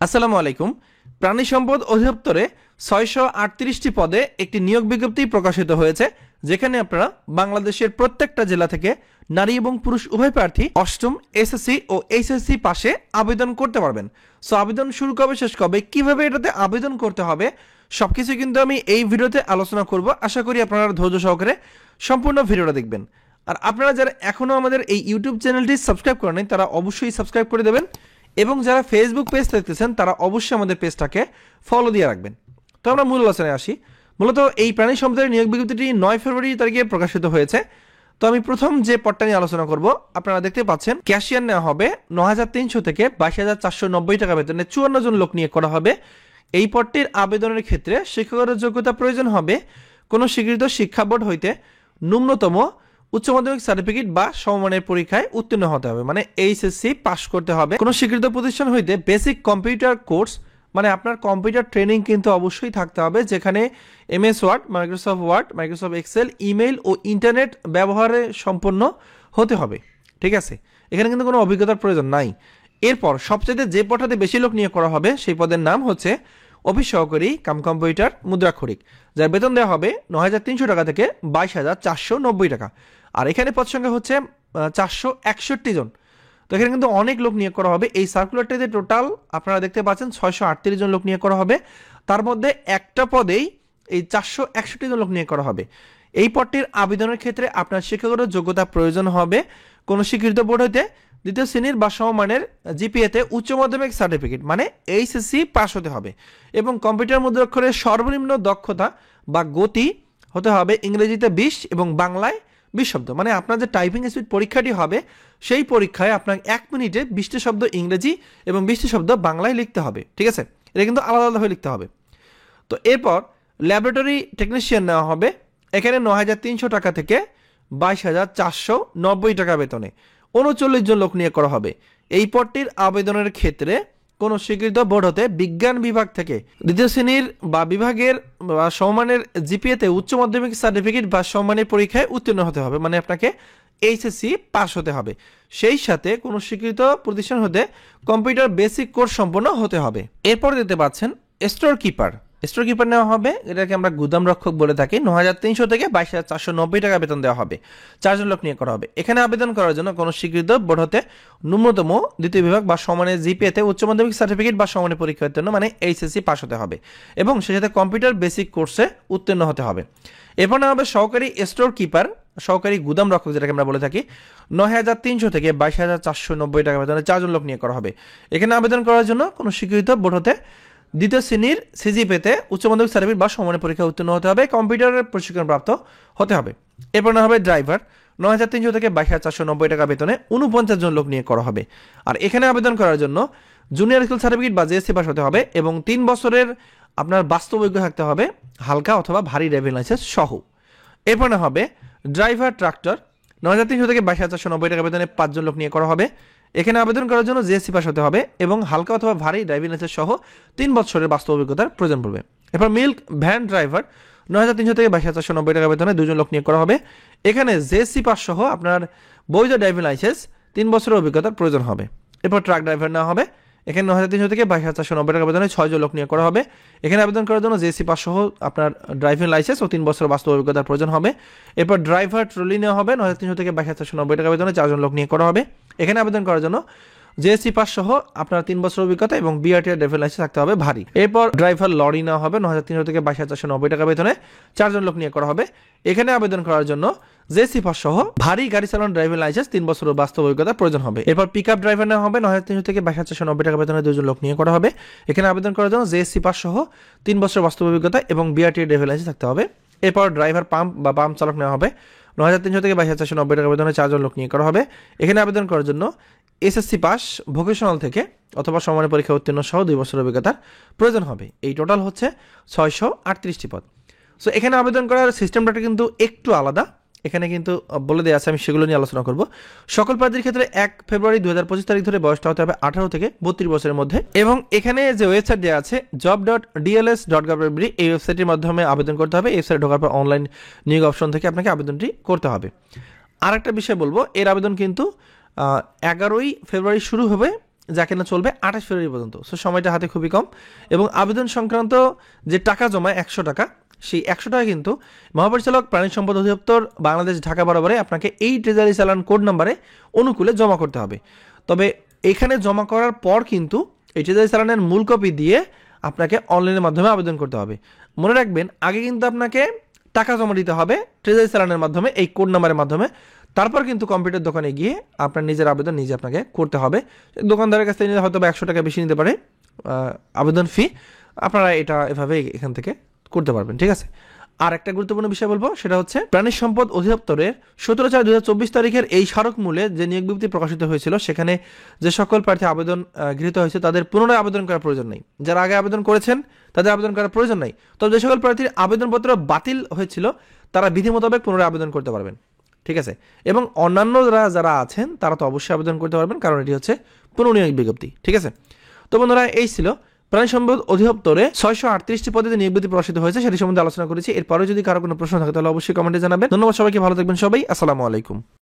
আসসালামু আলাইকুম। প্রাণী সম্পদ অধিদপ্তরে ৬৩৮টি পদে একটি নিয়োগ বিজ্ঞপ্তি প্রকাশিত হয়েছে, যেখানে আপনারা বাংলাদেশের প্রত্যেকটা জেলা থেকে নারী এবং পুরুষ উভয় প্রার্থী অষ্টম এসএসসি ও এইচএসসি পাশে আবেদন করতে পারবেন। সো আবেদন শুরু কবে, শেষ কবে, কিভাবে এটাতে আবেদন করতে হবে, সবকিছু কিন্তু আমি এই ভিডিওতে আলোচনা করব। আশা করি আপনারা ধৈর্য সহকারে সম্পূর্ণ ভিডিওটা দেখবেন। আর আপনারা যারা এখনও আমাদের এই ইউটিউব চ্যানেলটি সাবস্ক্রাইব করেন তারা অবশ্যই সাবস্ক্রাইব করে দেবেন, এবং যারা ফেসবুক পেজ দেখতেছেন তারা অবশ্যই আমাদের পেজটাকে ফলো দিয়ে রাখবেন। তো আমরা মূল আলোচনায় আসি। মূলত এই প্রাণী সম্পদের নিয়োগ বিজ্ঞপ্তিটি 9 ফেব্রুয়ারি তারিখে প্রকাশিত হয়েছে। তো আমি প্রথম যে পদটা নিয়ে আলোচনা করব, আপনারা দেখতে পাচ্ছেন ক্যাশিয়ার নেওয়া হবে ৯৩০০ থেকে ২২,৪৯০ টাকা বেতনে ৫৪ জন লোক নিয়োগ করা হবে। এই পদটির আবেদনের ক্ষেত্রে শিক্ষাগত যোগ্যতা প্রয়োজন হবে কোনো স্বীকৃত শিক্ষা বোর্ড হইতে ন্যূনতম উচ্চ মাধ্যমিক সার্টিফিকেট বা সমমানের পরীক্ষায় উত্তীর্ণ হতে হবে, মানে এইচএসসি পাস করতে হবে। কোনো স্বীকৃত প্রতিষ্ঠান হইতে বেসিক কম্পিউটার কোর্স, মানে আপনার কম্পিউটার ট্রেনিং কিন্তু অবশ্যই থাকতে হবে, যেখানে MS Word, Microsoft Word, Microsoft Excel, email ও ইন্টারনেট ব্যবহারে সম্পন্ন হতে হবে। ঠিক আছে, এখানে কিন্তু কোনো অভিজ্ঞতার প্রয়োজন নাই। এরপর সবচেয়ে যে পদটাতে বেশি লোক নিয়োগ করা হবে সেই পদের নাম হচ্ছে অফিস সহকারী কাম কম্পিউটার মুদ্রাক্ষরিক, যার বেতন দেওয়া হবে ৯৩০০ টাকা থেকে ২২,৪৯০ টাকা। আর এখানে পদ সংখ্যা হচ্ছে ৪৬১ জন। তো এখানে কিন্তু অনেক লোক নিয়োগ করা হবে। এই সার্কুলারটিতে টোটাল আপনারা দেখতে পাচ্ছেন ৬৩৮ জন লোক নিয়োগ করা হবে। তার মধ্যে একটা পদেই এই ৪৬১ জন লোক নিয়োগ করা হবে। এই পদটির আবেদনের ক্ষেত্রে আপনার শিক্ষাগত যোগ্যতা প্রয়োজন হবে কোনো স্বীকৃত বোর্ড হইতে দ্বিতীয় শ্রেণীর বা সমমানের জিপিএতে উচ্চ মাধ্যমিক সার্টিফিকেট, মানে এইচএসসি পাস হতে হবে, এবং কম্পিউটার মুদ্রাক্ষরের সর্বনিম্ন দক্ষতা বা গতি হতে হবে ইংরেজিতে ২০ এবং বাংলায় ২০ শব্দ। মানে আপনার যে টাইপিং স্পিড পরীক্ষাটি হবে সেই পরীক্ষায় আপনার ১ মিনিটে ২০টি শব্দ ইংরেজি এবং ২০টি শব্দ বাংলায় লিখতে হবে। ঠিক আছে, এটা কিন্তু আলাদা আলাদাভাবে লিখতে হবে। তো এরপর ল্যাবরেটরি টেকনিশিয়ান নেওয়া হবে। এখানে ৯৩০০ টাকা থেকে ২২,৪৯০ টাকা বেতনে ৩৯ জন লোক নিয়োগ করা হবে। এই পদটির আবেদনের ক্ষেত্রে কোনো স্বীকৃত বোর্ড হতে বিজ্ঞান বিভাগ থেকে দ্বিতীয় শ্রেণীর বা বিভাগের বা সমমানের জিপিএতে উচ্চ মাধ্যমিক সার্টিফিকেট বা সমমানের পরীক্ষায় উত্তীর্ণ হতে হবে, মানে আপনাকে এইচএসসি পাস হতে হবে। সেই সাথে কোনো স্বীকৃত প্রতিষ্ঠান হতে কম্পিউটার বেসিক কোর্স সম্পন্ন হতে হবে। এরপর দেখতে পাচ্ছেন স্টোর কিপার নেওয়া হবে, এটাকে আমরা গুদাম রক্ষক বলে থাকি। ৯৩০০ থেকে ২২,৪৯০ টাকা বেতন দেওয়া হবে। ৪ জন লোক নিয়োগ করা হবে। এখানে আবেদন করার জন্য কোনো স্বীকৃত বোর্ড হতে ন্যূনতম দ্বিতীয় বিভাগ বা সমানের জিপিএতে উচ্চ মাধ্যমিক সার্টিফিকেট বা সমানের পরীক্ষার জন্য, মানে এইচএসসি পাস হতে হবে, এবং সে সাথে কম্পিউটার বেসিক কোর্সে উত্তীর্ণ হতে হবে। এরপর নেওয়া হবে সহকারী স্টোর কিপার, সহকারী গুদাম রক্ষক যেটাকে আমরা বলে থাকি। ৯৩০০ থেকে ২২,৪৯০ টাকা বেতনে ৪ জন লোক নিয়োগ করা হবে। এখানে আবেদন করার জন্য কোনো স্বীকৃত বোর্ড হতে দ্বিতীয় শ্রেণীর সিজিপিতে উচ্চ মাধ্যমিক সার্টিফিকেট বা সমমানের পরীক্ষা উত্তীর্ণ হতে হবে, কম্পিউটারের প্রশিক্ষণ প্রাপ্ত হতে হবে। এরপর না হবে ড্রাইভার, ৯৩০০ থেকে ২২,৪৯০ টাকা বেতনে ৪৯ জন লোক নিয়োগ করা হবে। আর এখানে আবেদন করার জন্য জুনিয়র স্কুল সার্টিফিকেট বা জেএসসি পাস হতে হবে, এবং 3 বছরের আপনার বাস্তব অভিজ্ঞতা থাকতে হবে হালকা অথবা ভারী ড্রাইভিং লাইসেন্স সহ। এরপর না হবে ড্রাইভার ট্রাক্টর, ৯৩০০ থেকে ২২,৪৯০ টাকা বেতনে ৫ জন লোক নিয়োগ করা হবে। এখানে আবেদন করার জন্য জেএসসি পাস হতে হবে এবং হালকা অথবা ভারী ড্রাইভিং লাইসেন্স সহ 3 বছরের বাস্তব অভিজ্ঞতার প্রয়োজন পড়বে। এরপর মিল্ক ভ্যান ড্রাইভার, ৯৩০০ থেকে ২২,৪৯০ টাকা বেতনে 2 জন লোক নিয়োগ করা হবে। এখানে জেএসসি পাস সহ আপনার বৈধ ড্রাইভিং লাইসেন্স 3 বছরের অভিজ্ঞতার প্রয়োজন হবে। এরপর ট্রাক ড্রাইভার নেওয়া হবে। এখানে ৯৩০০ থেকে ২২,৪৯০ টাকা বেতনে 6 জন লোক নিয়োগ করা হবে। এখানে আবেদন করার জন্য জেএসসি পাস সহ আপনার ড্রাইভিং লাইসেন্স ও 3 বছরের বাস্তব অভিজ্ঞতার প্রয়োজন হবে। এরপর ড্রাইভার ট্রলি নেওয়া হবে। ৯৩০০ থেকে ২২,৪৯০ টাকা বেতনে 4 জন লোক নিয়োগ করা হবে। এখানে আবেদন করার জন্য জেএসসি পাস সহ আপনার 3 বছর অভিজ্ঞতা এবং বিআরটিআর ড্রাইভিং লাইসেন্স থাকতে হবে ভারী। এরপর ড্রাইভার লরি নেওয়া হবে। ৯৩০০ থেকে ২২,৪৯০ টাকা বেতনে 4 জন লোক নিয়োগ করা হবে। এখানে আবেদন করার জন্য জেএসসি পাস সহ ভারী গাড়ি চালানোর ড্রাইভিং লাইসেন্স 3 বছরের বাস্তব অভিজ্ঞতার প্রয়োজন হবে। এরপর পিকআপ ড্রাইভার নেওয়া হবে। ৯৩০০ থেকে ২২,৪৯০ টাকা বেতনে 2 জন লোক নিয়োগ করা হবে। এখানে আবেদন করার জন্য জেএসসি পাস সহ 3 বছরের বাস্তব অভিজ্ঞতা এবং বিআরটিআর ড্রাইভিং লাইসেন্স থাকতে হবে। এরপর ড্রাইভার পাম্প বা পাম্প চালক নেওয়া হবে। ৯৩০০ থেকে ২২,৪৯০ টাকা বেতনে 4 জন লোক নিয়োগ করা হবে। এখানে আবেদন করার জন্য এসএসসি পাস ভোকেশনাল থেকে অথবা সমমানের পরীক্ষা উত্তীর্ণ সহ 2 বছরের অভিজ্ঞতার প্রয়োজন হবে। এই টোটাল হচ্ছে ৬৩৮টি পদ। সো এখানে আবেদন করার সিস্টেমটা কিন্তু একটু আলাদা, এখানে কিন্তু বলে দেওয়া আছে, আমি সেগুলো নিয়ে আলোচনা করব। সকল প্রার্থীর ক্ষেত্রে 1 ফেব্রুয়ারি ২০২৫ তারিখ ধরে বয়সটা হতে হবে 18 থেকে 32 বছরের মধ্যে, এবং এখানে যে ওয়েবসাইট দেওয়া আছে job.dls.gov.bd এই ওয়েবসাইটের মাধ্যমে আবেদন করতে হবে। এই ওয়েবসাইটে ঢোকার পর অনলাইন নিয়োগ অপশন থেকে আপনাকে আবেদনটি করতে হবে। আরেকটা বিষয় বলবো, এর আবেদন কিন্তু 11ই ফেব্রুয়ারি শুরু হবে যা কিনা চলবে 28 ফেব্রুয়ারি পর্যন্ত। সো সময়টা হাতে খুবই কম, এবং আবেদন সংক্রান্ত যে টাকা জমা 100 টাকা, সেই 100 টাকা কিন্তু মহাপরিচালক প্রাণী সম্পদ অধিদপ্তর বাংলাদেশ ঢাকা বরাবরে আপনাকে এই ট্রেজারি চালান কোড নাম্বারে অনুকূলে জমা করতে হবে। তবে এখানে জমা করার পর কিন্তু এই ট্রেজারি চালানের মূল কপি দিয়ে আপনাকে অনলাইনের মাধ্যমে আবেদন করতে হবে। মনে রাখবেন, আগে কিন্তু আপনাকে টাকা জমা দিতে হবে ট্রেজারি চালানের মাধ্যমে, এই কোড নাম্বারের মাধ্যমে। তারপর কিন্তু কম্পিউটার দোকানে গিয়ে আপনার নিজের আবেদন নিজে আপনাকে করতে হবে। দোকানদারের কাছ থেকে নিলে হয়তো 100 টাকা বেশি নিতে পারে আবেদন ফি। আপনারা এটা এভাবে এখান থেকে করতে পারবেন, ঠিক আছে। আর একটা গুরুত্বপূর্ণ বিষয় বলবো, সেটা হচ্ছে প্রাণী সম্পদ অধিদপ্তরের 17/4/2024 তারিখের এই স্মারকমূল্যে যে নিয়োগ বিজ্ঞপ্তি প্রকাশিত হয়েছিল, সেখানে যে সকল প্রার্থী আবেদন গৃহীত হয়েছে তাদের পুনরায় আবেদন করার প্রয়োজন নেই। যারা আগে আবেদন করেছেন তাদের আবেদন করার প্রয়োজন নেই। তবে যে সকল প্রার্থীর আবেদনপত্র বাতিল হয়েছিল তারা বিধি মোতাবেক পুনরায় আবেদন করতে পারবেন, ঠিক আছে। এবং অন্যান্যরা যারা আছেন তারা তো অবশ্যই আবেদন করতে পারবেন, কারণ এটি হচ্ছে পুনর্নিয়োগ বিজ্ঞপ্তি, ঠিক আছে। তো বন্ধুরা, এই ছিল প্রাণী সম্পদ অধিদপ্তরে 638টি পদে নিয়োগ বিজ্ঞপ্তি প্রকাশিত হয়েছে, সেটি সম্বন্ধে আলোচনা করেছি। এরপরে যদি কারো কোনো প্রশ্ন থাকে তাহলে অবশ্যই কমেন্টে জানাবেন। ধন্যবাদ সবাইকে, ভালো থাকবেন সবাই, আসসালামু আলাইকুম।